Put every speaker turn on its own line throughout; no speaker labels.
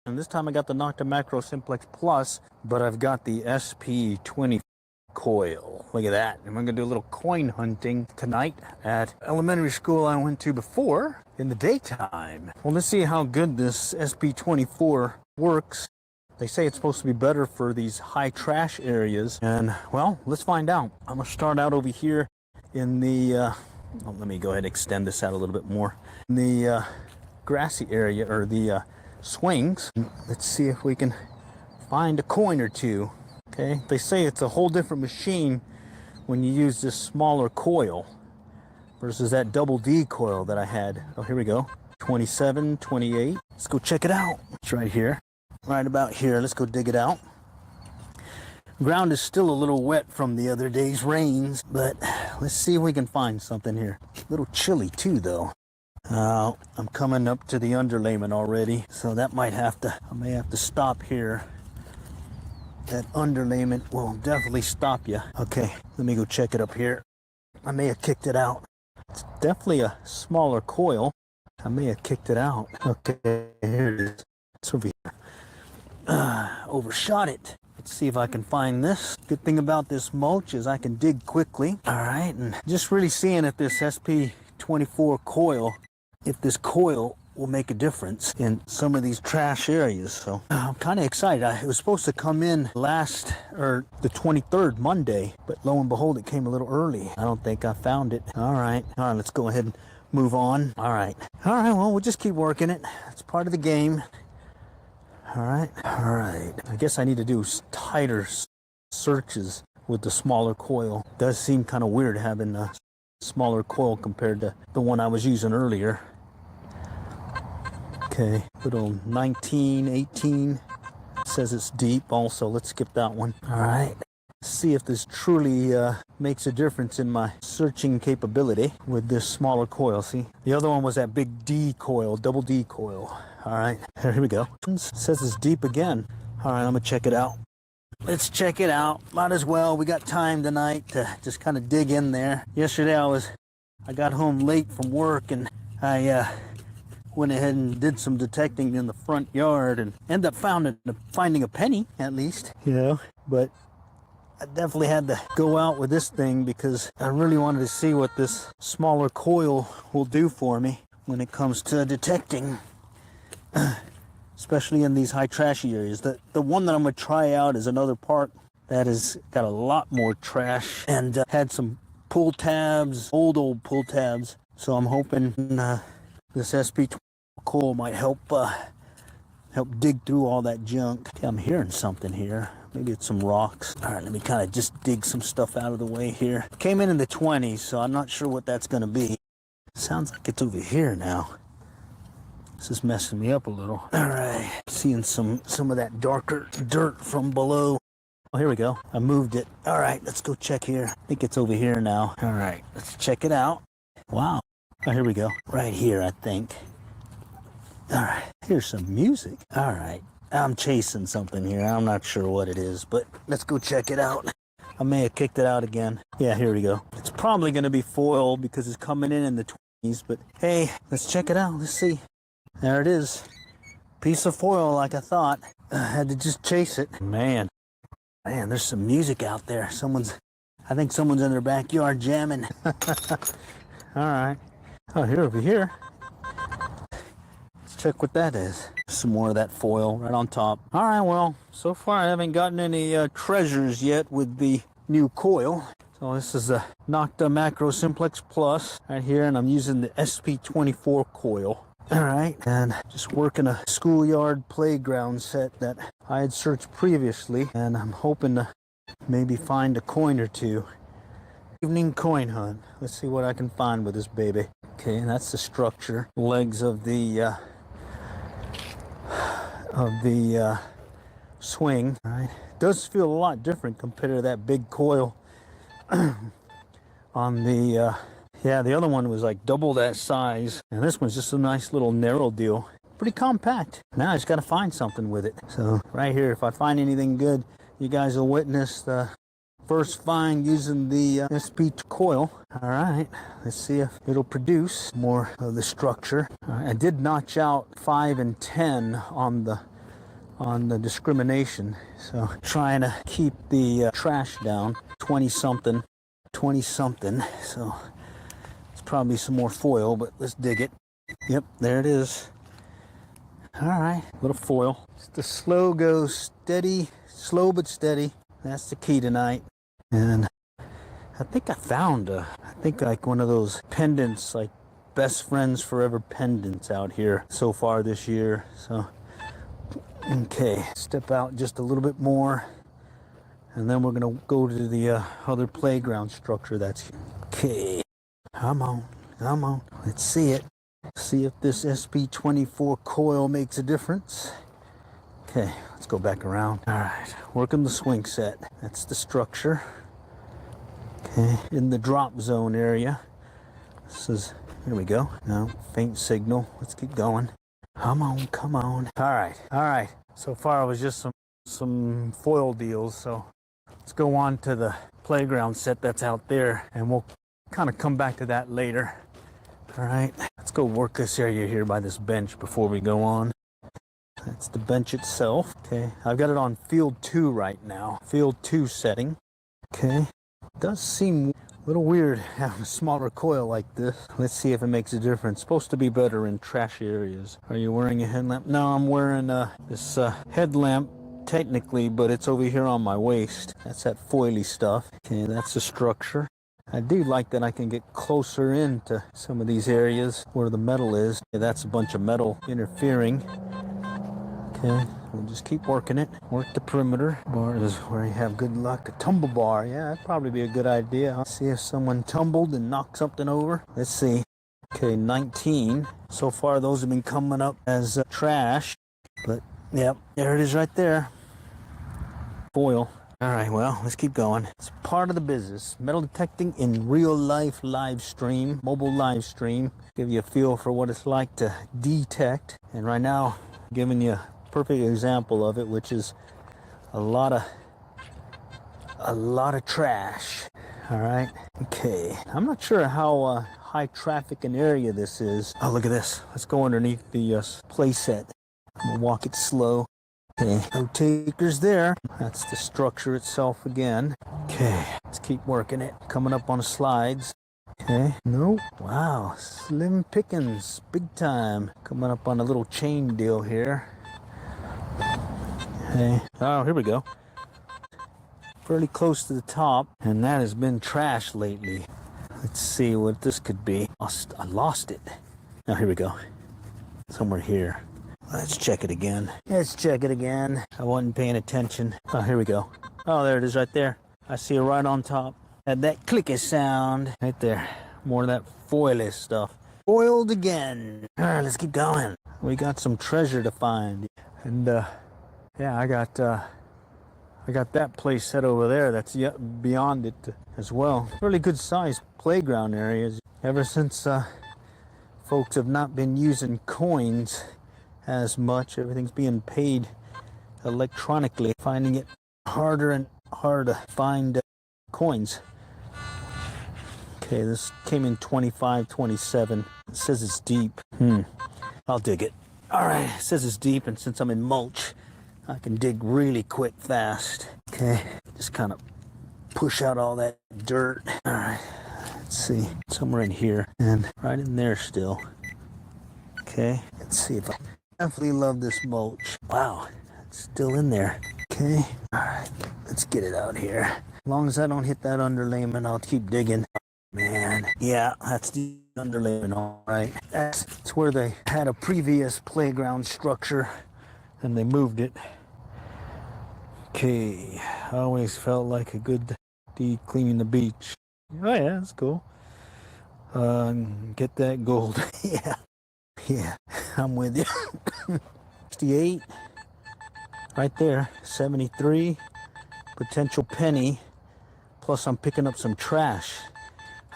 And this time I got the Nokta Makro Simplex Plus, but I've got the SP24 Coil. Look at that. And we're gonna do a little coin hunting tonight at elementary school I went to before in the daytime. Well, let's see how good this SP24 works. They say it's supposed to be better for these high trash areas, and well, let's find out. I'm gonna start out over here in the let me go ahead and extend this out a little bit more. In the grassy area, or the swings. Let's see if we can find a coin or two. Okay, they say it's a whole different machine when you use this smaller coil versus that double D coil that I had. Oh, here we go. 27, 28. Let's go check it out. It's right here. Right about here. Let's go dig it out. Ground is still a little wet from the other day's rains, but let's see if we can find something here. A little chilly too, though. I'm coming up to the underlayment already, so that might have to, I may have to stop here. That underlayment will definitely stop you. Okay, let me go check it up here. I may have kicked it out. It's definitely a smaller coil. I may have kicked it out. Okay, here it is. It's over here. Overshot it. Let's see if I can find this. Good thing about this mulch is I can dig quickly. All right, and just really seeing if this SP24 coil, if this coil will make a difference in some of these trash areas. So I'm kind of excited. It was supposed to come in the 23rd Monday, but lo and behold, it came a little early. I don't think I found it. All right, let's go ahead and move on. All right, well, we'll just keep working it. It's part of the game. All right. I guess I need to do tighter searches with the smaller coil. It does seem kind of weird having a smaller coil compared to the one I was using earlier. Okay, little 19, 18. It says it's deep also. Let's skip that one. All right. See if this truly makes a difference in my searching capability with this smaller coil. See, the other one was that big D coil, double D coil. All right, here we go. It says it's deep again. All right, I'm gonna check it out. Let's check it out. Might as well. We got time tonight to just kind of dig in there. Yesterday I got home late from work, and I went ahead and did some detecting in the front yard and ended up finding a penny, at least, you know. But I definitely had to go out with this thing because I really wanted to see what this smaller coil will do for me when it comes to detecting, especially in these high trashy areas. The one that I'm going to try out is another part that has got a lot more trash and had some pull tabs, old pull tabs. So I'm hoping this SP24 coil might help dig through all that junk. Okay, I'm hearing something here. Maybe it's some rocks. All right, let me kind of just dig some stuff out of the way here. Came in the 20s, so I'm not sure what that's going to be. Sounds like it's over here now. This is messing me up a little. All right, seeing some of that darker dirt from below. Oh, here we go. I moved it. All right, let's go check here. I think it's over here now. All right, let's check it out. Wow. Oh, here we go. Right here, I think. All right, here's some music. All right, I'm chasing something here. I'm not sure what it is, but let's go check it out. I may have kicked it out again. Yeah, here we go. It's probably going to be foil because it's coming in the 20s, but hey, let's check it out. Let's see. There it is. Piece of foil like I thought. I had to just chase it. Man, there's some music out there. I think someone's in their backyard jamming. All right. Oh, over here. Let's check what that is. Some more of that foil right on top. All right, well, so far I haven't gotten any treasures yet with the new coil. So this is the Nokta Makro Simplex Plus right here, and I'm using the SP24 coil. All right, and just working a schoolyard playground set that I had searched previously, and I'm hoping to maybe find a coin or two. Evening coin hunt. Let's see what I can find with this baby. Okay, and that's the structure. Legs of the swing. All right, does feel a lot different compared to that big coil on the the other one was like double that size, and this one's just a nice little narrow deal. Pretty compact. Now I just got to find something with it. So right here, if I find anything good, you guys will witness the first find using the SP coil. All right, let's see if it'll produce more of the structure. I did notch out 5 and 10 on the on the discrimination. So trying to keep the trash down. 20 something. So it's probably some more foil, but let's dig it. Yep, there it is. All right, little foil. Just the slow go steady, slow but steady. That's the key tonight. And I think I found like one of those pendants, like best friends forever pendants out here so far this year. So, okay, step out just a little bit more. And then we're gonna go to the other playground structure that's here. Okay, come on. Let's see it. See if this SP24 coil makes a difference. Okay, let's go back around. All right, working the swing set. That's the structure. Okay, in the drop zone area. This is, here we go. No, faint signal. Let's keep going. Come on. All right. So far it was just some foil deals. So let's go on to the playground set that's out there, and we'll kind of come back to that later. All right, let's go work this area here by this bench before we go on. That's the bench itself. Okay, I've got it on field 2 right now. Field 2 setting. Okay, does seem a little weird having a smaller coil like this. Let's see if it makes a difference. Supposed to be better in trashy areas. Are you wearing a headlamp? No, I'm wearing this headlamp technically, but it's over here on my waist. That's that foily stuff. Okay, that's the structure. I do like that I can get closer into some of these areas where the metal is. Okay, that's a bunch of metal interfering. Okay, we'll just keep working it. Work the perimeter. Bar is where you have good luck. A tumble bar, yeah, that'd probably be a good idea. I'll see if someone tumbled and knocked something over. Let's see. Okay, 19. So far, those have been coming up as trash. But, yep, there it is right there. Foil. All right, well, let's keep going. It's part of the business. Metal detecting in real life live stream, mobile live stream. Give you a feel for what it's like to detect. And right now, I'm giving you a perfect example of it, which is a lot of trash. All right, okay. I'm not sure how high traffic an area this is. Oh, look at this. Let's go underneath the play set. I'm gonna walk it slow. Okay, no takers there. That's the structure itself again. Okay, let's keep working it. Coming up on the slides. Okay, nope. Wow, slim pickings, big time. Coming up on a little chain deal here. Okay, oh, here we go. Fairly close to the top, and that has been trash lately. Let's see what this could be. I lost it. Oh, here we go. Somewhere here. Let's check it again. I wasn't paying attention. Oh, here we go. Oh, there it is right there. I see it right on top. Had that clicky sound right there. More of that foily stuff. Foiled again. All right, let's keep going. We got some treasure to find. And, yeah, I got that place set over there that's yet beyond it as well. Really good sized playground areas. Ever since folks have not been using coins as much, everything's being paid electronically, finding it harder and harder to find coins. Okay, this came in 25, 27. It says it's deep. I'll dig it. All right, it says it's deep, and since I'm in mulch, I can dig really quick, fast. Okay, just kind of push out all that dirt. All right, let's see, somewhere in here, and right in there still. Okay, let's see if I definitely love this mulch. Wow, it's still in there. Okay, all right, let's get it out here. As long as I don't hit that underlayment, I'll keep digging. Man, yeah, that's the underlayment, all right. That's where they had a previous playground structure, and they moved it. Okay, I always felt like a good deed cleaning the beach. Oh yeah, that's cool. Get that gold. Yeah, I'm with you. 68, right there. 73, potential penny. Plus I'm picking up some trash.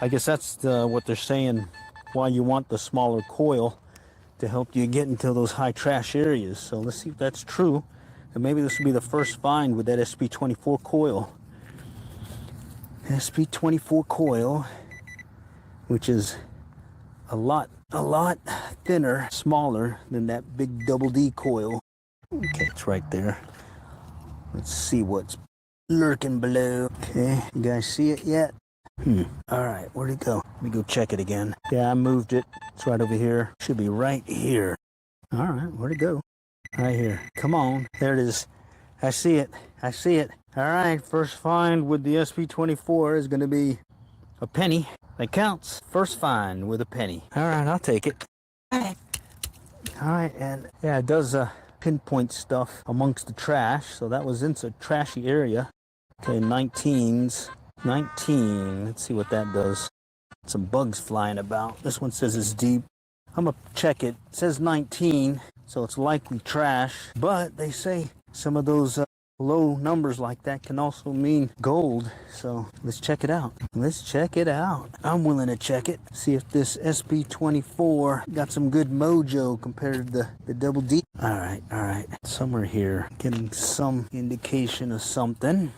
I guess that's what they're saying, why you want the smaller coil, to help you get into those high trash areas. So let's see if that's true. And maybe this will be the first find with that SP24 coil. SP24 coil, which is a lot thinner, smaller than that big double D coil. Okay, it's right there. Let's see what's lurking below. Okay, you guys see it yet? All right, where'd it go? Let me go check it again. Yeah, I moved it. It's right over here. Should be right here. All right, where'd it go? Right here. Come on. There it is. I see it. I see it. All right, first find with the SP24 is going to be a penny. That counts. First find with a penny. All right, I'll take it. All right, and yeah, it does pinpoint stuff amongst the trash. So that was in a trashy area. Okay, 19s. 19. Let's see what that does. Some bugs flying about. This one says it's deep. I'm gonna check it. It says 19, so it's likely trash. But they say some of those low numbers like that can also mean gold. So let's check it out. Let's check it out. I'm willing to check it. See if this SP24 got some good mojo compared to the double D. All right. Somewhere here, getting some indication of something.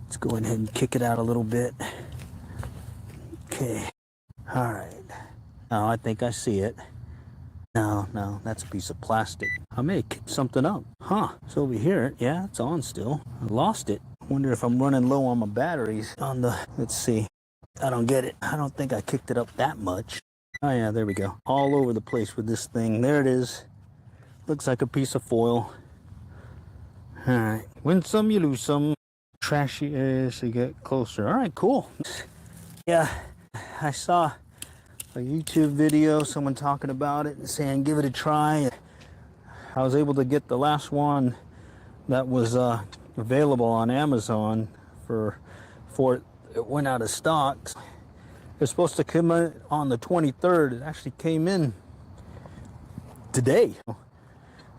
Let's go ahead and kick it out a little bit. Okay. All right. Oh, I think I see it. No, that's a piece of plastic. I may have kicked something up. Huh, it's over here. Yeah, it's on still. I lost it. Wonder if I'm running low on my batteries on the, let's see. I don't get it. I don't think I kicked it up that much. Oh yeah, there we go. All over the place with this thing. There it is. Looks like a piece of foil. All right, win some, you lose some. Trashy as you get closer. All right, cool. Yeah, I saw a YouTube video, someone talking about it and saying give it a try. I was able to get the last one that was available on Amazon for it went out of stock. It was supposed to come in on the 23rd. It actually came in today.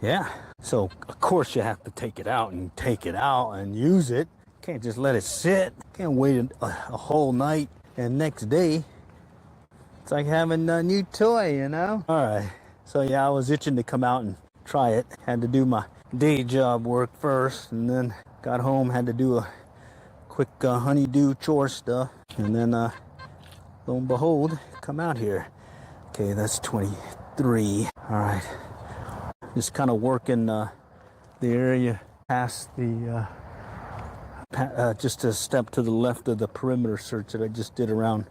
Yeah, so of course you have to take it out and use it. Can't just let it sit. Can't wait a whole night and next day. It's like having a new toy, you know? All right. So yeah, I was itching to come out and try it. Had to do my day job work first, and then got home, had to do a quick honeydew chore stuff, and then lo and behold, come out here. Okay, that's 23. All right. Just kind of working the area past the just a step to the left of the perimeter search that I just did around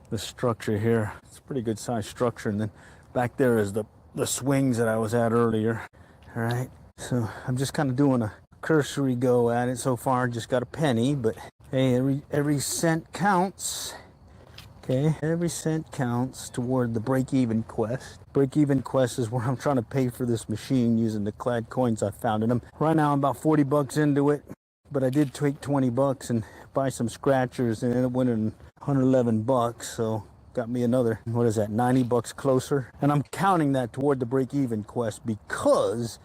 the structure here. It's a pretty good sized structure, and then back there is the swings that I was at earlier. All right, so I'm just kind of doing a cursory go at it so far. Just got a penny, but hey, every cent counts. Okay, every cent counts toward the break-even quest. Break-even quest is where I'm trying to pay for this machine using the clad coins I found in them. Right now I'm about 40 bucks into it, but I did take 20 bucks and buy some scratchers, and it went in 111 bucks, so got me another, what is that, 90 bucks closer. And I'm counting that toward the break-even quest because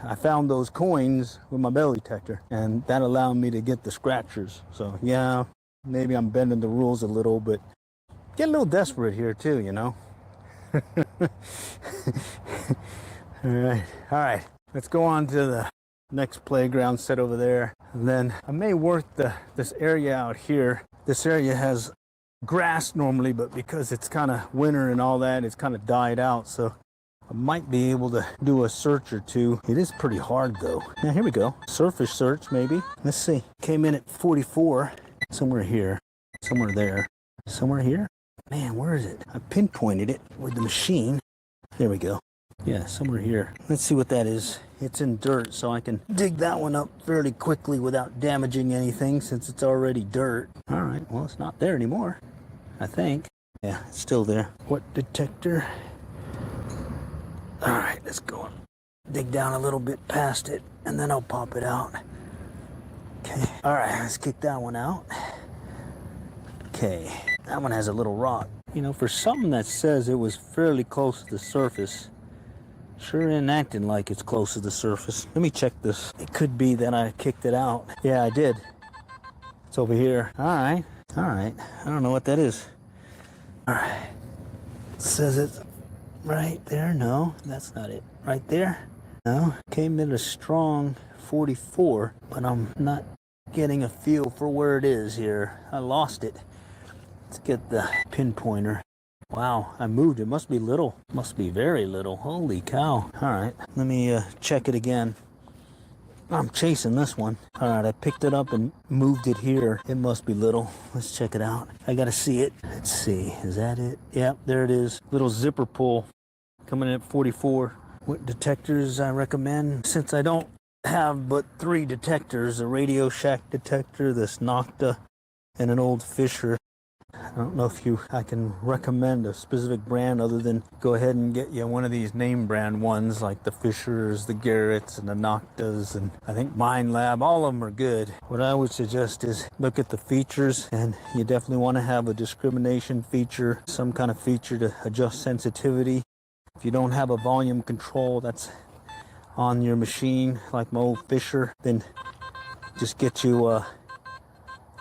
I found those coins with my metal detector, and that allowed me to get the scratchers. So yeah, maybe I'm bending the rules a little, but get a little desperate here too, you know. all right, let's go on to the next playground set over there, and then I may work this area out here. This area has grass normally, but because it's kind of winter and all that, it's kind of died out, so I might be able to do a search or two. It is pretty hard though. Now here we go, surface search maybe. Let's see, came in at 44. Somewhere here, somewhere there, somewhere here. Man, where is it? I pinpointed it with the machine. There we go. Yeah, somewhere here. Let's see what that is. It's in dirt, so I can dig that one up fairly quickly without damaging anything since it's already dirt. All right, well, it's not there anymore, I think. Yeah, it's still there. What detector? All right, let's go dig down a little bit past it, and then I'll pop it out. Okay, all right, let's kick that one out. Okay, that one has a little rock. You know, for something that says it was fairly close to the surface, sure ain't acting like it's close to the surface. Let me check this. It could be that I kicked it out. Yeah, I did. It's over here. All right. I don't know what that is. All right. It says it's right there. No, that's not it. Right there. No. Came in a strong 44, but I'm not getting a feel for where it is here. I lost it. Let's get the pinpointer. Wow, I moved. It must be little. Must be very little. Holy cow. All right, let me check it again. I'm chasing this one. All right, I picked it up and moved it here. It must be little. Let's check it out. I gotta see it. Let's see, is that it? Yep, there it is. Little zipper pull coming in at 44. What detectors I recommend? Since I don't have but 3 detectors, a Radio Shack detector, this Nokta, and an old Fisher. I don't know if I can recommend a specific brand other than go ahead and get you one of these name brand ones like the Fishers, the Garretts, and the Noktas, and I think Mind Lab. All of them are good. What I would suggest is look at the features, and you definitely want to have a discrimination feature, some kind of feature to adjust sensitivity. If you don't have a volume control that's on your machine like my old Fisher, then just get you a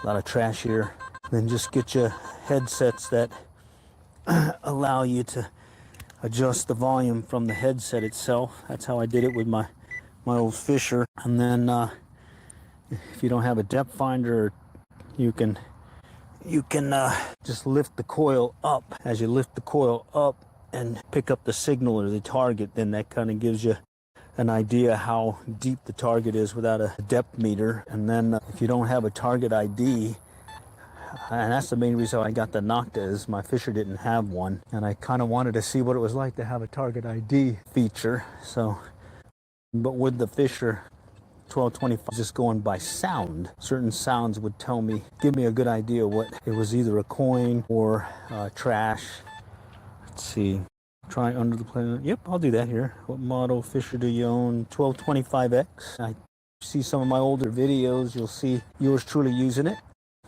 lot of trash here. Then just get you headsets that allow you to adjust the volume from the headset itself. That's how I did it with my old Fisher. And then if you don't have a depth finder, you can just lift the coil up. As you lift the coil up and pick up the signal or the target, then that kind of gives you an idea how deep the target is without a depth meter. And then if you don't have a target ID, and that's the main reason I got the Nokta, is my Fisher didn't have one, and I kind of wanted to see what it was like to have a target ID feature. So, but with the Fisher 1225, just going by sound, certain sounds would give me a good idea what it was, either a coin or trash. Let's see, try under the plane. Yep, I'll do that here. What model Fisher do you own? 1225X. I see some of my older videos, you'll see yours truly using it.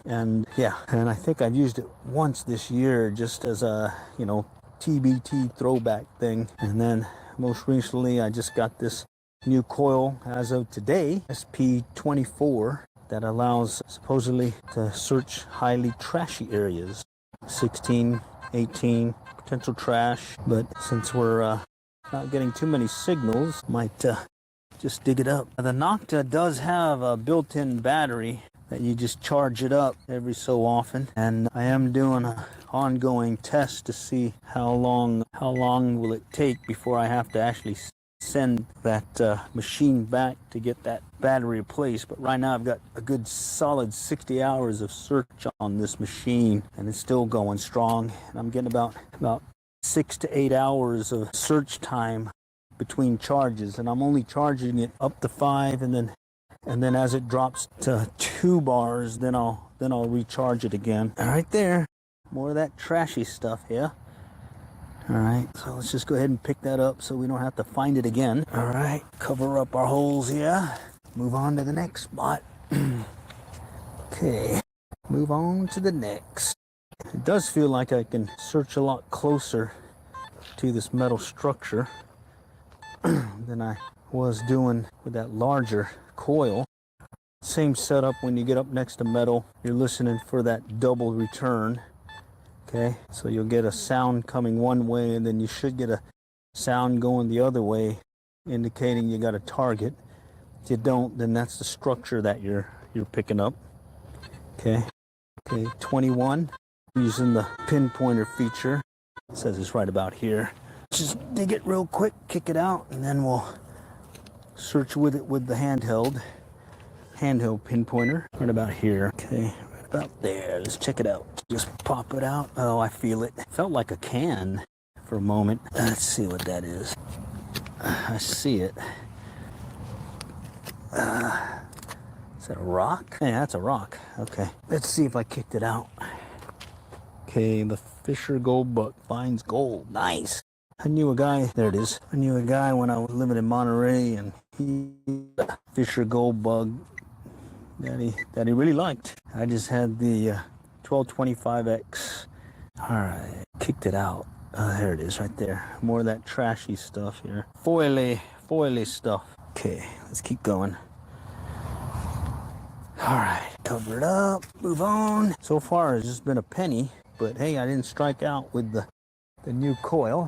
And yeah, and I think I've used it once this year just as a, TBT throwback thing. And then most recently I just got this new coil as of today, SP24, that allows supposedly to search highly trashy areas, 16, 18 potential trash. But since we're not getting too many signals, might just dig it up. The Nokta does have a built-in battery that you just charge it up every so often, and I am doing an ongoing test to see how long will it take before I have to actually send that machine back to get that battery replaced. But right now I've got a good solid 60 hours of search on this machine, and it's still going strong, and I'm getting about 6 to 8 hours of search time between charges, and I'm only charging it up to 5, and then as it drops to 2 bars, then I'll recharge it again. All right, there, more of that trashy stuff here. All right, so let's just go ahead and pick that up so we don't have to find it again. All right, cover up our holes here. Move on to the next spot. Okay, move on to the next. It does feel like I can search a lot closer to this metal structure than I was doing with that larger coil. Same setup when you get up next to metal. You're listening for that double return. Okay, so you'll get a sound coming one way, and then you should get a sound going the other way, indicating you got a target. If you don't, then that's the structure that you're picking up. Okay, 21, using the pinpointer feature. It says it's right about here. Just dig it real quick, kick it out, and then we'll search with it with the handheld pinpointer. Right about here. Okay, right about there. Let's check it out. Just pop it out. Oh, I feel it. Felt like a can for a moment. Let's see what that is. I see it. Is that a rock? Yeah, that's a rock. Okay, let's see if I kicked it out. Okay, the Fisher Gold Buck finds gold. Nice. I knew a guy, there it is. I knew a guy when I was living in Monterey, and he had a Fisher Gold Bug that he really liked. I just had the 1225X. All right, kicked it out. There it is right there. More of that trashy stuff here. Foily stuff. Okay, let's keep going. All right, cover it up, move on. So far it's just been a penny, but hey, I didn't strike out with the new coil.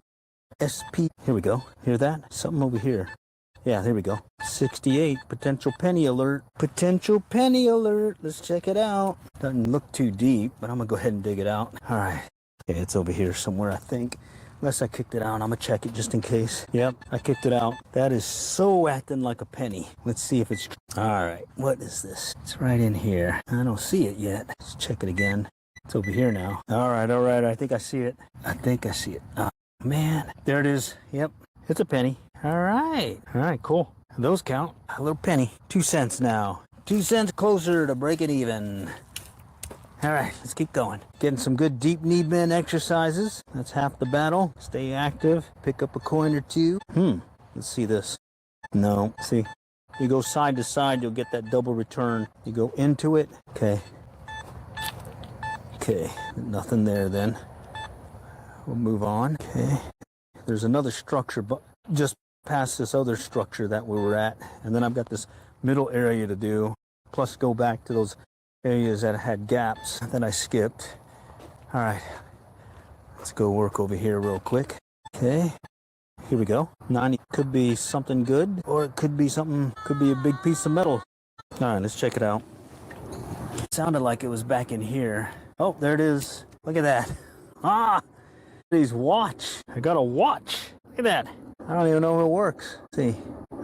SP, here we go. Hear that? Something over here. Yeah, there we go. 68, potential penny alert. Potential penny alert. Let's check it out. Doesn't look too deep, but I'm gonna go ahead and dig it out. All right, Okay, it's over here somewhere, I think. Unless I kicked it out. I'm gonna check it just in case. Yep, I kicked it out. That is so acting like a penny. Let's see if it's... All right, what is this? It's right in here. I don't see it yet. Let's check it again. It's over here now. All right, I think I see it. I think I see it. Oh, man, there it is. Yep, it's a penny. All right, cool. Those count. A little penny. 2 cents now. 2 cents closer to break it even. All right, let's keep going. Getting some good deep knee bend exercises. That's half the battle. Stay active. Pick up a coin or two. Let's see this. No, see, you go side to side, you'll get that double return. You go into it. Okay, nothing there then. We'll move on. Okay, there's another structure, but just past this other structure that we were at. And then I've got this middle area to do, plus go back to those areas that had gaps that I skipped. All right, let's go work over here real quick. Okay, here we go. 90 could be something good, or it could be something, could be a big piece of metal. All right, let's check it out. It sounded like it was back in here. Oh, there it is. Look at that. Ah, these watch. I got a watch. Look at that. I don't even know if it works. See,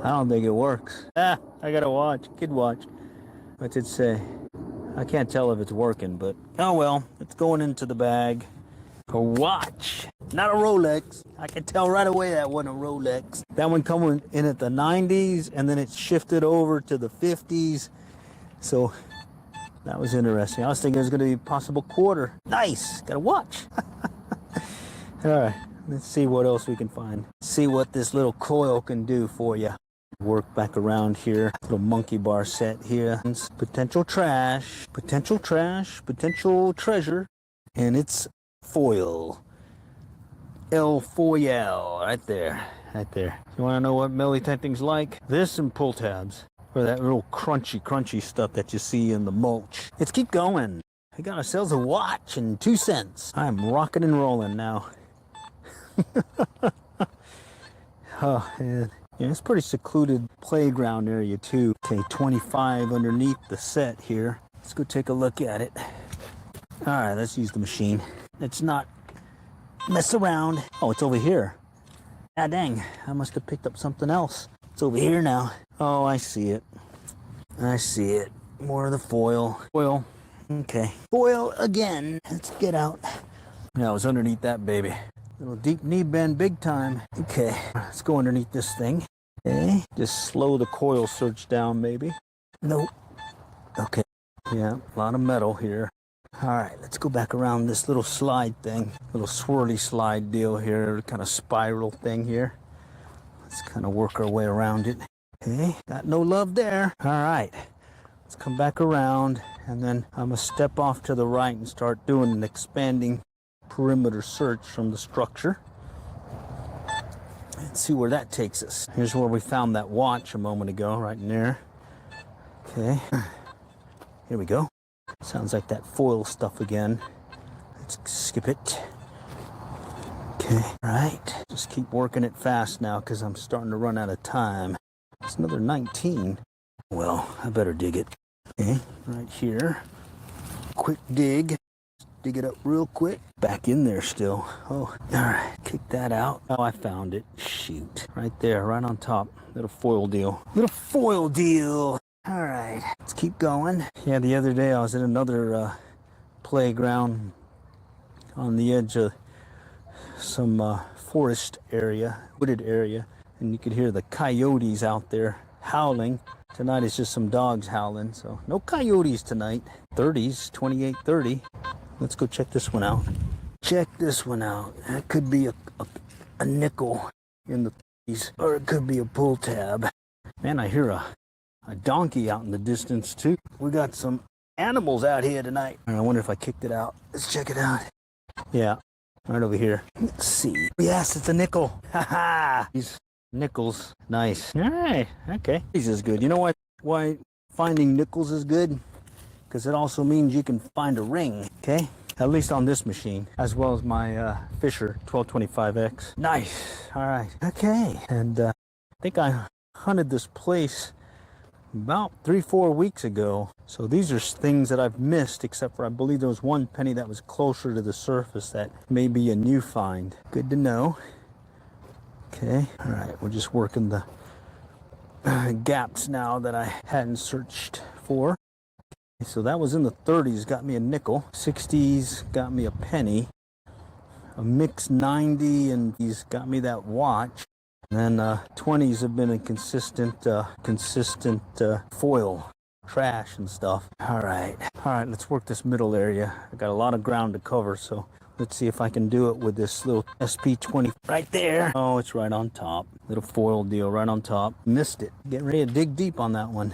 I don't think it works. I got a watch, kid watch. What's it say? I can't tell if it's working, but oh well, it's going into the bag. A watch, not a Rolex. I can tell right away that wasn't a Rolex. That one coming in at the 90s, and then it shifted over to the 50s. So that was interesting. I was thinking it was going to be a possible quarter. Nice, got a watch. All right, let's see what else we can find. See what this little coil can do for you. Work back around here. Little monkey bar set here. Potential trash, potential treasure, and it's foil. El foil, right there. You want to know what melee tenting's like? This and pull tabs, or that little crunchy stuff that you see in the mulch. Let's keep going. We got ourselves a watch and 2 cents. I'm rocking and rolling now. Oh, man. Yeah, it's a pretty secluded playground area too. Okay, 25 underneath the set here. Let's go take a look at it. All right, let's use the machine. Let's not mess around. Oh, it's over here. Ah, dang, I must have picked up something else. It's over here now. Oh, I see it. More of the foil. Foil. Okay. Foil again. Let's get out. Yeah, I was underneath that baby. Little deep knee bend, big time. Okay, let's go underneath this thing. Okay, just slow the coil search down, maybe. Nope. Okay, yeah, a lot of metal here. All right, let's go back around this little slide thing. Little swirly slide deal here, kind of spiral thing here. Let's kind of work our way around it. Okay, got no love there. All right, let's come back around, and then I'm gonna step off to the right and start doing an expanding perimeter search from the structure and see where that takes us. Here's where we found that watch a moment ago, right in there. Okay, here we go. Sounds like that foil stuff again. Let's skip it. Okay, right. Just keep working it fast now because I'm starting to run out of time. It's another 19. Well, I better dig it. Okay, right here. Quick dig. Dig it up real quick. Back in there still. Oh, all right. Kick that out. Oh, I found it. Shoot. Right there, right on top. Little foil deal. All right. Let's keep going. Yeah, the other day I was at another playground on the edge of some forest area, wooded area, and you could hear the coyotes out there howling. Tonight it's just some dogs howling, so no coyotes tonight. 30s, 28, 30. Let's go check this one out. Check this one out. That could be a nickel in the 30s, or it could be a pull tab. Man, I hear a donkey out in the distance too. We got some animals out here tonight. I wonder if I kicked it out. Let's check it out. Yeah, right over here. Let's see. Yes, it's a nickel. Ha! These nickels, nice. All right, okay. This is good. You know why finding nickels is good? Because it also means you can find a ring, okay? At least on this machine, as well as my Fisher 1225X. Nice, all right, okay. And I think I hunted this place about 3-4 weeks ago. So these are things that I've missed, except for I believe there was one penny that was closer to the surface that may be a new find. Good to know. Okay, all right, we're just working the gaps now that I hadn't searched for. So that was in the 30s, got me a nickel. 60s got me a penny. A mixed 90, and he's got me that watch. And then 20s have been a consistent foil, trash and stuff. All right, let's work this middle area. I got a lot of ground to cover, so let's see if I can do it with this little SP20 right there. Oh, it's right on top. Little foil deal right on top. Missed it. Getting ready to dig deep on that one.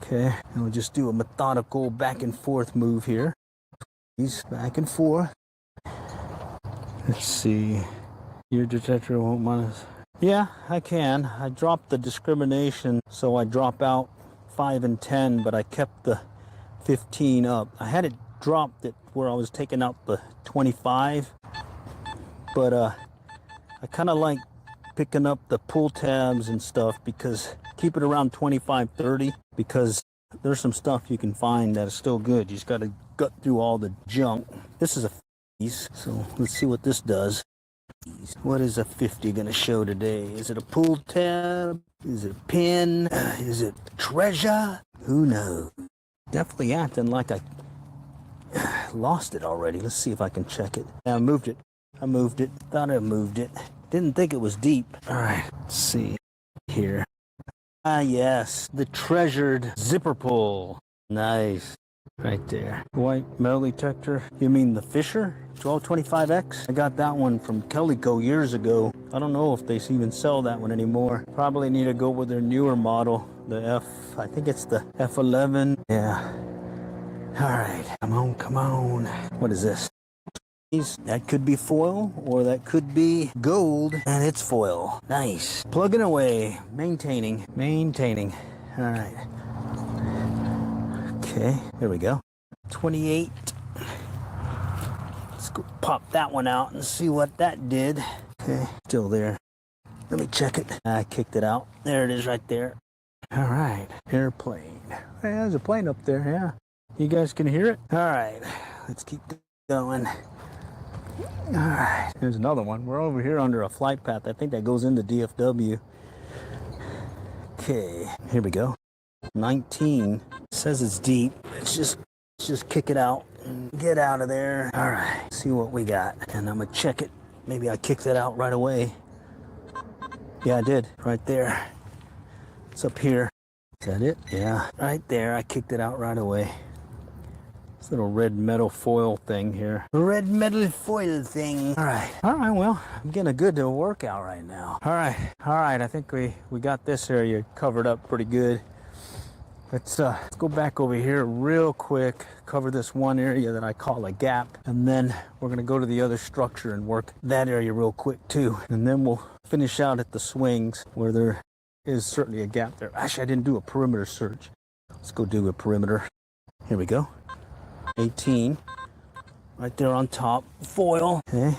Okay, and we'll just do a methodical back and forth move here. He's back and forth. Let's see. Your detector won't minus. Yeah, I can. I dropped the discrimination, so I drop out 5 and 10, but I kept the 15 up. I had it dropped it where I was taking out the 25, but I kind of like picking up the pull tabs and stuff, because keep it around 25-30, because there's some stuff you can find that is still good. You just got to gut through all the junk. This is a so let's see what this does. What is a 50 gonna show today? Is it a pull tab? Is it a pin? Is it a treasure? Who knows? Definitely acting like I lost it already. Let's see if I can check it. Yeah, I moved it. Thought I moved it. Didn't think it was deep. All right, let's see here. Ah, yes, the treasured zipper pull. Nice. Right there. White metal detector. You mean the Fisher 1225X? I got that one from Kellyco years ago. I don't know if they even sell that one anymore. Probably need to go with their newer model. I think it's the F11. Yeah. All right. Come on. What is this? That could be foil, or that could be gold, and it's foil. Nice. Plugging away. Maintaining. All right. Okay, there we go. 28. Let's go pop that one out and see what that did. Okay, still there. Let me check it. I kicked it out. There it is right there. All right, airplane. Hey, there's a plane up there, yeah. You guys can hear it? All right, let's keep going. All right, here's another one. We're over here under a flight path. I think that goes into DFW. Okay, here we go. 19. Says it's deep. Let's just kick it out and get out of there. All right, see what we got. And I'm gonna check it. Maybe I kicked it out right away. Yeah, I did. Right there. It's up here. Is that it? Yeah. Right there. I kicked it out right away. This little red metal foil thing here. Red metal foil thing. All right. Well, I'm getting a good workout right now. All right. I think we got this area covered up pretty good. Let's go back over here real quick, cover this one area that I call a gap, and then we're gonna go to the other structure and work that area real quick too. And then we'll finish out at the swings where there is certainly a gap there. Actually, I didn't do a perimeter search. Let's go do a perimeter. Here we go. 18, right there on top. Foil, okay.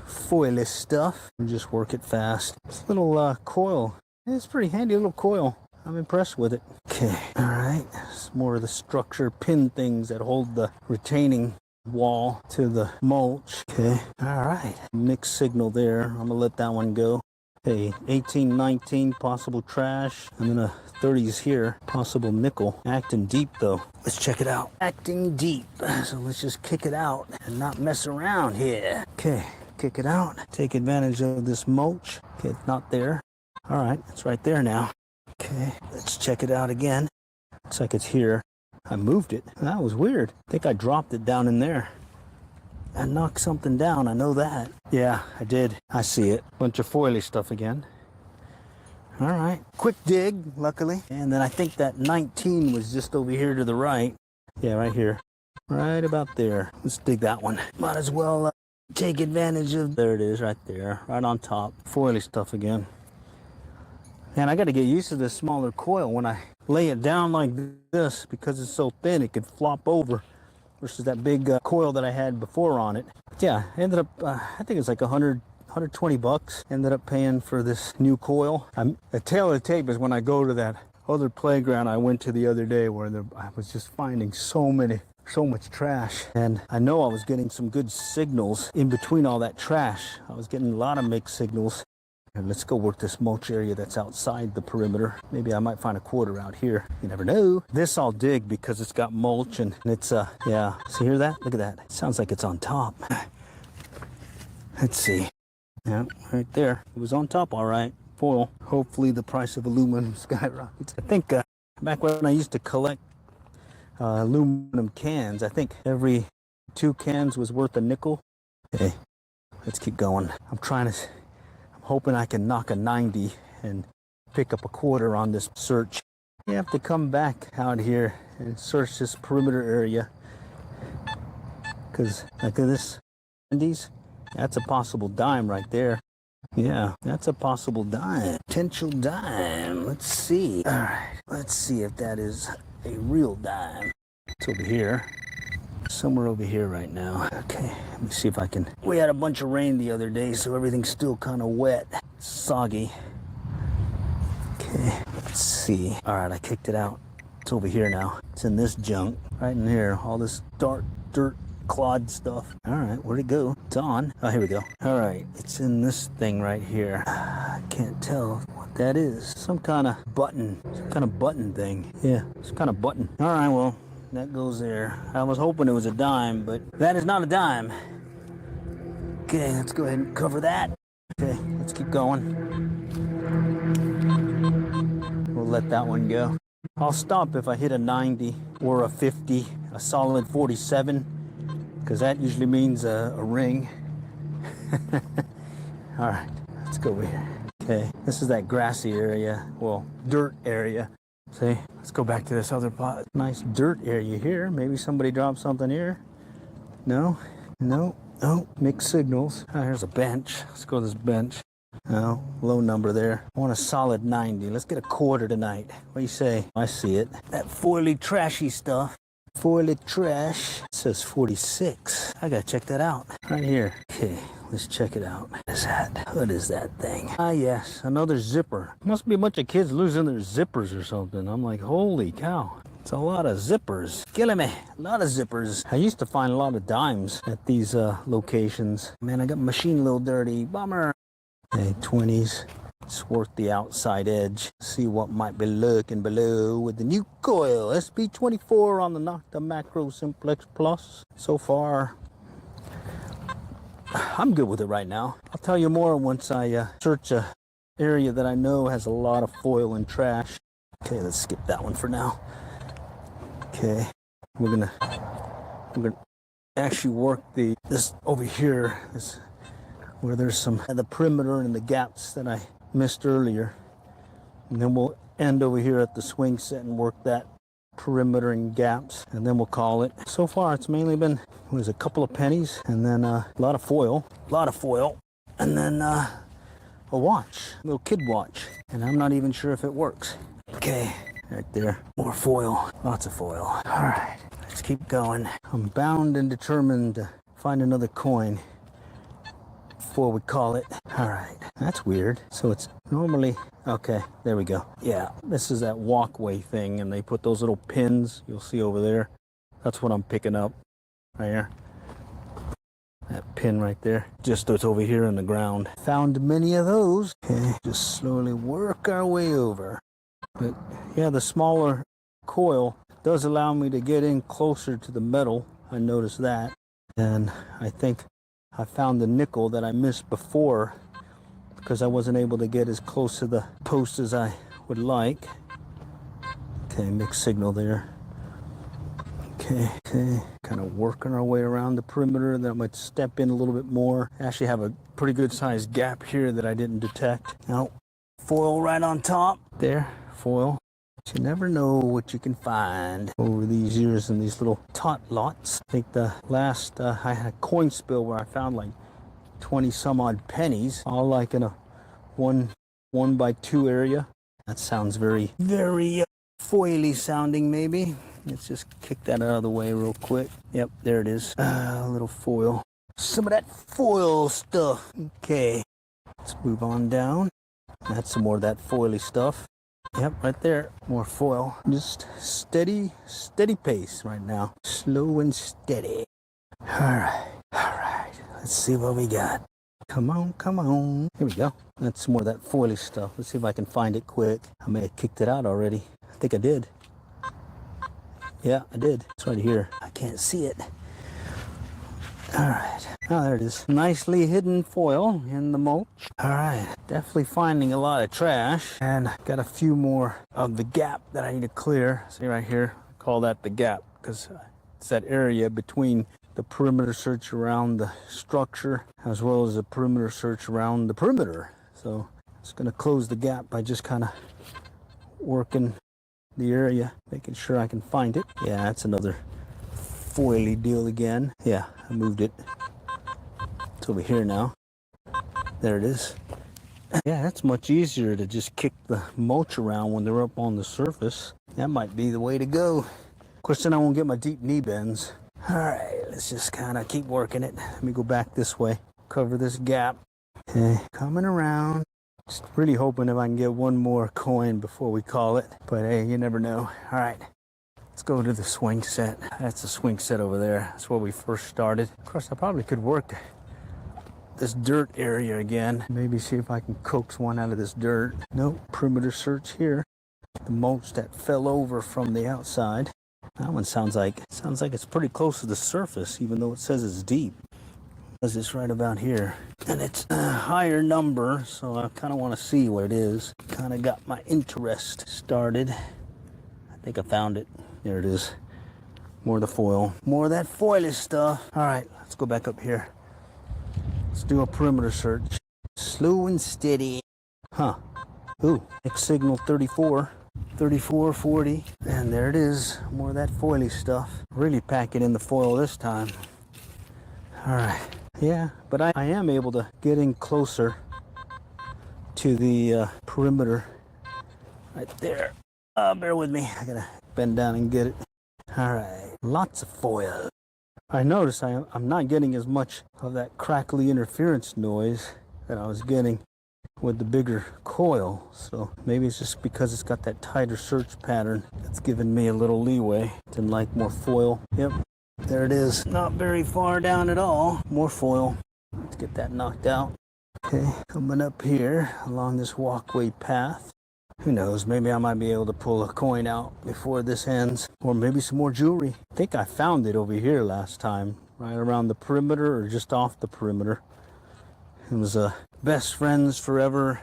Foily stuff. And just work it fast. This little coil, it's a pretty handy little coil. I'm impressed with it. Okay, all right. It's more of the structure pin things that hold the retaining wall to the mulch. Okay, all right. Mixed signal there. I'm gonna let that one go. Okay, 18, 19, possible trash. And then a 30s here, possible nickel. Acting deep though. Let's check it out. Acting deep. So let's just kick it out and not mess around here. Okay, kick it out. Take advantage of this mulch. Okay, it's not there. All right, it's right there now. Okay, let's check it out again. Looks like it's here. I moved it. That was weird. I think I dropped it down in there. I knocked something down, I know that. Yeah, I did. I see it. Bunch of foily stuff again. All right, quick dig, luckily. And then I think that 19 was just over here to the right. Yeah, right here. Right about there. Let's dig that one. Might as well take advantage of... There it is, right there. Right on top. Foily stuff again. And I got to get used to this smaller coil. When I lay it down like this, because it's so thin, it could flop over versus that big coil that I had before on it. But yeah, I ended up, I think it's like 100 120 bucks. Ended up paying for this new coil. The tail of the tape is when I go to that other playground I went to the other day where I was just finding so much trash, and I know I was getting some good signals in between all that trash. I was getting a lot of mixed signals. And let's go work this mulch area that's outside the perimeter. Maybe I might find a quarter out here. You never know. This I'll dig because it's got mulch and it's, yeah. See, hear that? Look at that. It sounds like it's on top. Let's see. Yeah, right there. It was on top, all right. Foil. Hopefully the price of aluminum skyrockets. I think back when I used to collect aluminum cans, I think every 2 cans was worth a nickel. Okay, let's keep going. I'm hoping I can knock a 90 and pick up a quarter on this search. You have to come back out here and search this perimeter area, because look at this 90s. That's a possible dime right there. Yeah, that's a possible dime. Potential dime. Let's see. All right, let's see if that is a real dime. It's over here. Somewhere over here right now. Okay, let me see if I can. We had a bunch of rain the other day, so everything's still kind of wet, soggy. Okay, let's see. All right, I kicked it out. It's over here now. It's in this junk right in here. All this dark dirt clod stuff. All right, where'd it go? It's on. Oh, here we go. All right, it's in this thing right here. I can't tell what that is. Some kind of button thing. Yeah, some kind of button. All right, well, that goes there. I was hoping it was a dime, but that is not a dime. Okay, let's go ahead and cover that. Okay, let's keep going. We'll let that one go. I'll stop if I hit a 90 or a 50, a solid 47, because that usually means a ring. All right, let's go over here. Okay, this is that grassy area, well, dirt area. See, let's go back to this other pot. Nice dirt area here. Maybe somebody dropped something here. No, no, no. Mixed signals. Oh, here's a bench. Let's go to this bench. No, low number there. I want a solid 90. Let's get a quarter tonight. What do you say? I see it. That foily trashy stuff. Foily trash. It says 46. I gotta check that out. Right here. Okay, let's check it out. What is that? What is that thing? Ah, yes, another zipper. Must be a bunch of kids losing their zippers or something. I'm like, holy cow. It's a lot of zippers. Killing me. A lot of zippers. I used to find a lot of dimes at these locations. Man, I got my machine a little dirty. Bummer. Okay, 20s. Let's work the outside edge. See what might be lurking below with the new coil. SP24 on the Nokta Makro Simplex Plus. So far, I'm good with it right now. I'll tell you more once I search a area that I know has a lot of foil and trash. Okay, let's skip that one for now. Okay, we're gonna actually work this over here. This where there's some of the perimeter and the gaps that I missed earlier, and then we'll end over here at the swing set and work that perimeter and gaps, and then we'll call it. So far it's mainly been a couple of pennies, and then a lot of foil, and then a watch, a little kid watch, and I'm not even sure if it works. Okay, right there, more foil, lots of foil. All right, let's keep going. I'm bound and determined to find another coin before we call it. All right, that's weird. So it's normally, okay, there we go. Yeah, this is that walkway thing, and they put those little pins you'll see over there. That's what I'm picking up right here. That pin right there, just it's over here in the ground. Found many of those. Okay, just slowly work our way over. But yeah, the smaller coil does allow me to get in closer to the metal. I noticed that, and I think I found the nickel that I missed before because I wasn't able to get as close to the post as I would like. Okay, mixed signal there. Okay, kind of working our way around the perimeter. Then I might step in a little bit more. Actually have a pretty good sized gap here that I didn't detect. Now, foil right on top. There, foil. But you never know what you can find over these years in these little tot lots. I think the last, I had a coin spill where I found like 20 some odd pennies, all like in a 1x2 area. That sounds very, very foily sounding maybe. Let's just kick that out of the way real quick. Yep, there it is. A little foil. Some of that foil stuff. Okay, Let's move on down. That's some more of that foily stuff. Yep, right there. More foil. Just steady pace right now. Slow and steady. All right. Let's see what we got. Come on. Here we go. That's some more of that foily stuff. Let's see if I can find it quick. I may have kicked it out already. I think I did. Yeah, I did. It's right here. I can't see it. All right. Oh, there it is. Nicely hidden foil in the mulch. All right. Definitely finding a lot of trash. And got a few more of the gap that I need to clear. See right here? I call that the gap because it's that area between the perimeter search around the structure as well as the perimeter search around the perimeter. So it's going to close the gap by just kind of working the area, making sure I can find it. Yeah, that's another foily deal again. Yeah, I moved it. It's over here now. There it is. Yeah, that's much easier to just kick the mulch around when they're up on the surface. That might be the way to go. Of course, then I won't get my deep knee bends. All right, let's just kind of keep working it. Let me go back this way, cover this gap. Okay, coming around. Just really hoping if I can get one more coin before we call it. But hey, you never know. All right, let's go to the swing set. That's the swing set over there. That's where we first started. Of course, I probably could work this dirt area again. Maybe see if I can coax one out of this dirt. Nope, perimeter search here. The mulch that fell over from the outside. That one sounds like it's pretty close to the surface, even though it says it's deep. Because it's right about here. And it's a higher number, so I kind of want to see what it is. Kind of got my interest started. I think I found it. There it is. More of the foil. More of that foily stuff. All right, let's go back up here. Let's do a perimeter search. Slow and steady. Huh. Ooh, X signal 34. 34, 40, and there it is. More of that foily stuff. Really packing in the foil this time. All right. Yeah, but I am able to get in closer to the perimeter right there. Bear with me. I gotta bend down and get it. All right. Lots of foil. I notice I'm not getting as much of that crackly interference noise that I was getting with the bigger coil, so maybe it's just because it's got that tighter search pattern that's giving me a little leeway. Didn't like more foil. Yep, there it is. Not very far down at all. More foil. Let's get that knocked out. Okay, coming up here along this walkway path. Who knows, maybe I might be able to pull a coin out before this ends, or maybe some more jewelry. I think I found it over here last time, right around the perimeter or just off the perimeter. It was a best friends forever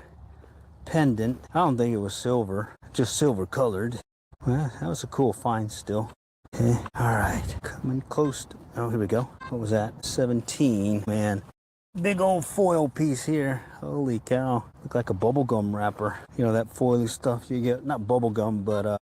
pendant. I don't think it was silver, just silver colored. Well, that was a cool find still. Okay, all right, coming close to, oh, here we go. What was that? 17, man. Big old foil piece here. Holy cow. Look like a bubblegum wrapper. You know, that foily stuff you get, not bubblegum, but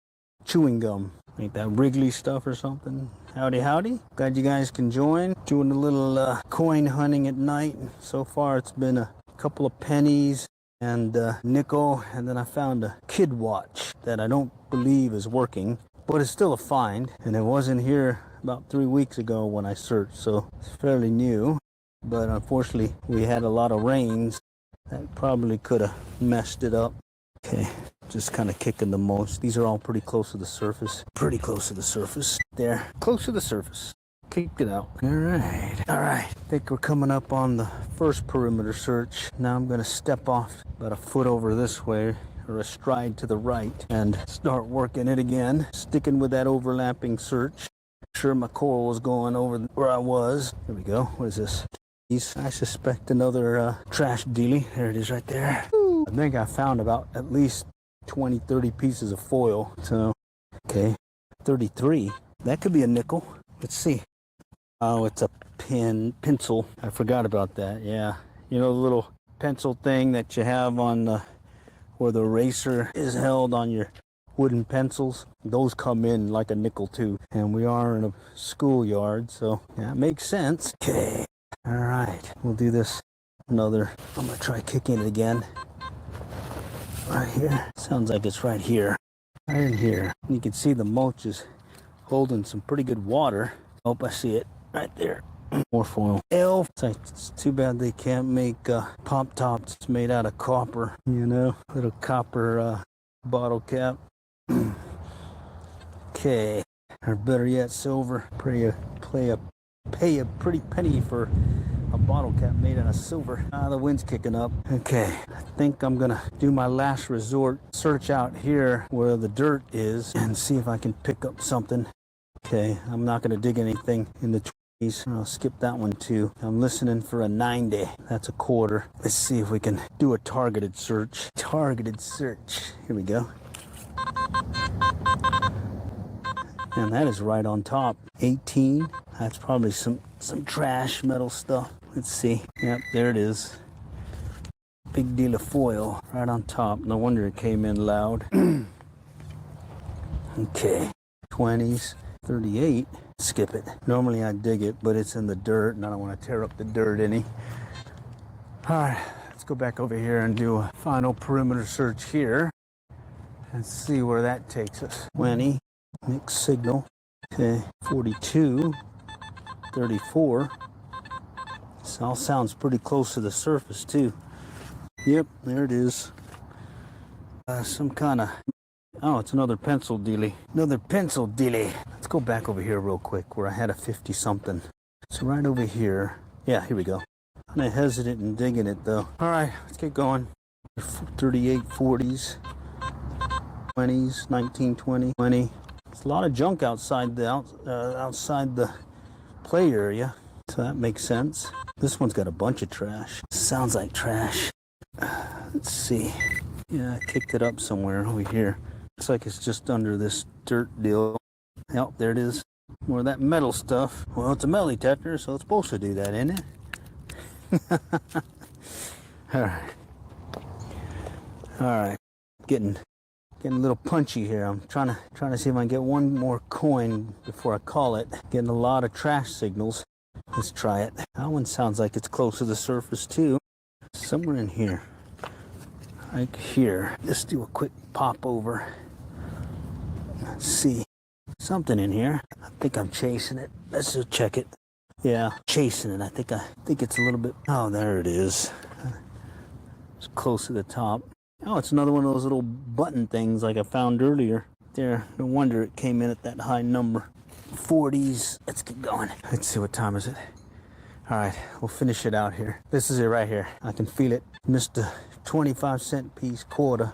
chewing gum. Like that Wrigley stuff or something. Howdy. Glad you guys can join. Doing a little coin hunting at night. So far it's been a couple of pennies and nickel, and then I found a kid watch that I don't believe is working, but it's still a find, and it wasn't here about 3 weeks ago when I searched, so it's fairly new. But unfortunately we had a lot of rains that probably could have messed it up. Okay, just kind of kicking the mulch. These are all pretty close to the surface. Pretty close to the surface. There, close to the surface. Kicked it out. All right. I think we're coming up on the first perimeter search. Now I'm going to step off about a foot over this way, or a stride to the right, and start working it again. Sticking with that overlapping search. Sure my coil was going over where I was. Here we go. What is this? I suspect another trash dealie. There it is right there. I think I found about at least 20, 30 pieces of foil. So, okay, 33. That could be a nickel. Let's see. Oh, it's a pencil. I forgot about that. Yeah. You know the little pencil thing that you have on where the eraser is held on your wooden pencils? Those come in like a nickel too. And we are in a schoolyard, so yeah, it makes sense. Okay. All right. We'll do this another. I'm going to try kicking it again. Right here. Sounds like it's right here. Right in here. You can see the mulch is holding some pretty good water. Hope I see it right there. More foil. Elf. It's too bad they can't make pop tops made out of copper. You know, little copper bottle cap. Okay, or better yet, silver. Pay a pretty penny for a bottle cap made out of silver. The wind's kicking up. Okay, I think I'm gonna do my last resort. Search out here where the dirt is and see if I can pick up something. Okay, I'm not gonna dig anything in the trees. I'll skip that one too. I'm listening for a 90. That's a quarter. Let's see if we can do a targeted search. Targeted search. Here we go. And that is right on top. 18. That's probably some trash metal stuff. Let's see. Yep, there it is. Big deal of foil right on top. No wonder it came in loud. Okay. 20s. 38. Skip it. Normally I dig it, but it's in the dirt and I don't want to tear up the dirt any. Alright, let's go back over here and do a final perimeter search here. Let's see where that takes us. 20. Mixed signal. Okay, 42, 34. This all sounds pretty close to the surface too. Yep, there it is. Some kind of, oh, it's another pencil dealie. Another pencil dealie. Let's go back over here real quick where I had a 50 something. So right over here. Yeah, here we go. I'm kind of hesitant in digging it though. All right, let's get going. 38, 40s, 20s, 19, 20, 20. There's a lot of junk outside the play area, so that makes sense. This one's got a bunch of trash. Sounds like trash. Let's see. Yeah, I kicked it up somewhere over here. Looks like it's just under this dirt deal. Yep, there it is. More of that metal stuff. Well, it's a metal detector, so it's supposed to do that, isn't it? All right. All right. Getting a little punchy here. I'm trying to see if I can get one more coin before I call it. Getting a lot of trash signals. Let's try it. That one sounds like it's close to the surface too. Somewhere in here. Like here. Let's do a quick pop over. Let's see. Something in here. I think I'm chasing it. Let's just check it. Yeah, chasing it. I think it's a little bit. Oh, there it is. It's close to the top. Oh, it's another one of those little button things like I found earlier. There, no wonder it came in at that high number. 40s. Let's keep going. Let's see, what time is it? All right, we'll finish it out here. This is it right here. I can feel it. Missed a 25-cent piece quarter.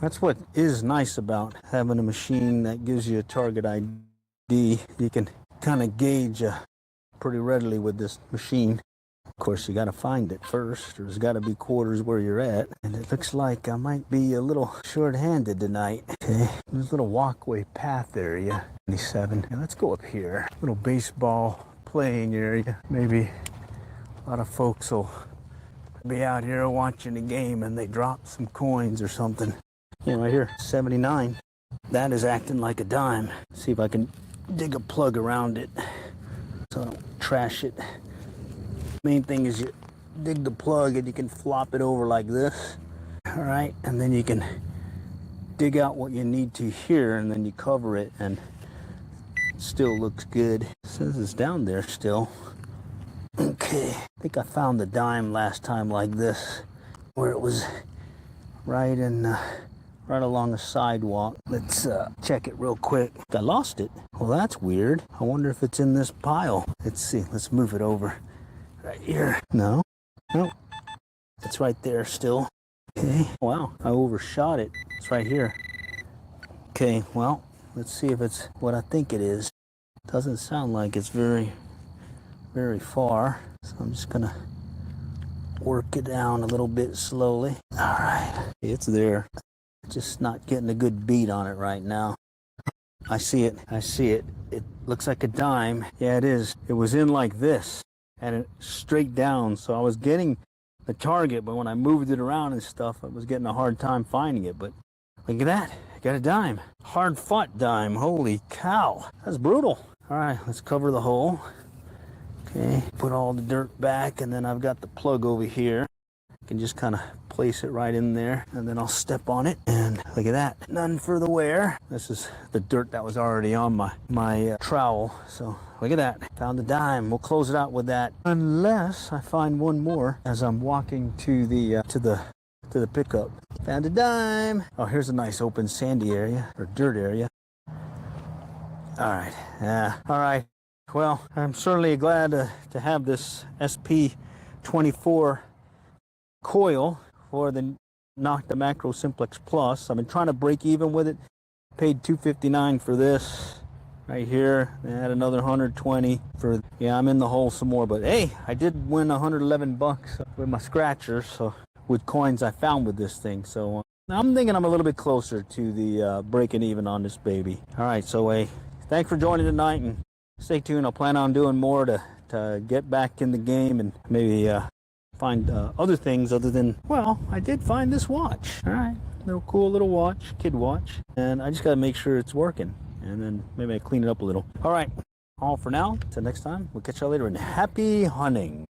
That's what is nice about having a machine that gives you a target ID. You can kind of gauge pretty readily with this machine. Of course, you got to find it first. There's got to be quarters where you're at. And it looks like I might be a little short-handed tonight. Okay, there's a little walkway path area. 27. Now let's go up here. Little baseball playing area. Maybe a lot of folks will be out here watching a game and they drop some coins or something. Yeah, right here, 79. That is acting like a dime. See if I can dig a plug around it so I don't trash it. Main thing is you dig the plug and you can flop it over like this. All right, and then you can dig out what you need to here and then you cover it and it still looks good. It says it's down there still. Okay, I think I found the dime last time like this where it was right along the sidewalk. Let's check it real quick. I lost it. Well, that's weird. I wonder if it's in this pile. Let's see. Let's move it over. Right here. No. Nope. It's right there still. Okay. Wow. I overshot it. It's right here. Okay. Well, let's see if it's what I think it is. Doesn't sound like it's very far. So I'm just gonna work it down a little bit slowly. All right. It's there. Just not getting a good beat on it right now. I see it. It looks like a dime. Yeah, it is. It was in like this and it straight down. So I was getting the target, but when I moved it around and stuff, I was getting a hard time finding it. But look at that. I got a dime. Hard fought dime. Holy cow. That's brutal. All right, let's cover the hole. Okay, put all the dirt back and then I've got the plug over here. can just kind of place it right in there, and then I'll step on it, and look at that, none for the wear. This is the dirt that was already on my trowel. So look at that, found a dime. We'll close it out with that, unless I find one more as I'm walking to the pickup. Found a dime. Oh, here's a nice open sandy area, or dirt area. All right, all right. Well, I'm certainly glad to have this SP24 coil for the Nokta Makro Simplex Plus. I've been trying to break even with it. Paid $259 for this right here. I had another 120 for, yeah, I'm in the hole some more, but hey, I did win 111 bucks with my scratcher, so with coins I found with this thing. So I'm thinking I'm a little bit closer to the breaking even on this baby. All right, so thanks for joining tonight, and stay tuned. I'll plan on doing more to get back in the game, and maybe find other things other than, well, I did find this watch. All right, little cool little watch, kid watch, and I just got to make sure it's working, and then maybe I clean it up a little. All right, all for now. Till next time, we'll catch y'all later, and happy hunting.